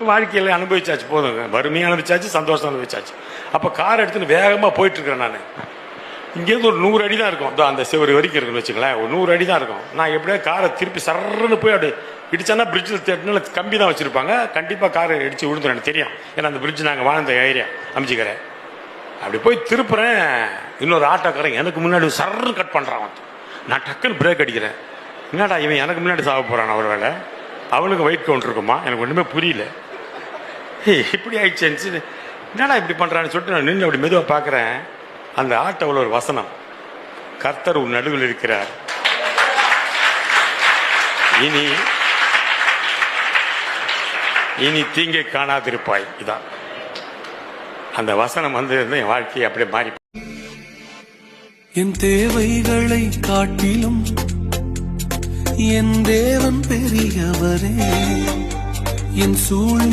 வாழ்க்கையில் அனுபவிச்சாச்சு, போதுங்க. வறுமையை அனுபவிச்சாச்சு, சந்தோஷம் அனுபவிச்சாச்சு. அப்போ கார் எடுத்துன்னு வேகமாக போயிட்டு இருக்கிறேன். நான் இங்கேருந்து ஒரு 100 அடி தான் இருக்கும், அந்த சிவரி வரைக்கும் இருக்குன்னு வச்சுங்களேன். ஒரு 100 அடி தான் இருக்கும். நான் எப்படியா காரை திருப்பி சர்றன்னு போய் அப்படி இடிச்சானா பிரிட்ஜில் தேட்டினால கம்பி தான் வச்சுருப்பாங்க, கண்டிப்பாக காரை இடித்து விழுந்துடும் எனக்கு தெரியும். ஏன்னா அந்த பிரிட்ஜ் நாங்கள் வாழ்ந்த ஏரியா அமைச்சிக்கிறேன். அப்படி போய் திருப்புறேன், இன்னொரு ஆட்டோக்காரன் எனக்கு முன்னாடி சர்றன்னு கட் பண்ணுறான். நான் டக்குன்னு பிரேக் அடிக்கிறேன். என்னடா இவன் எனக்கு முன்னாடி சாக போகிறான், அவர் வேலை அவனுக்கு வெயிட் கவுண்ட் இருக்குமா, எனக்கு ஒன்றுமே புரியல. இப்படி ஆயிடுச்சு, என்னடா இப்படி பண்ணுறான்னு சொல்லிட்டு நான் நின்று அப்படி மெதுவாக பார்க்குறேன். அந்த ஆட்டோவில் ஒரு வசனம், கர்த்தர் உன் நடுவில் இருக்கிறார், இனி இனி தீங்கை காணாதிருப்பாய். இதான் அந்த வசனம் வந்து என் வாழ்க்கையை அப்படியே மாறி. என் தேவைகளை காட்டிலும் என் தேவன் பெரியவரே, என் சூழ்நிலை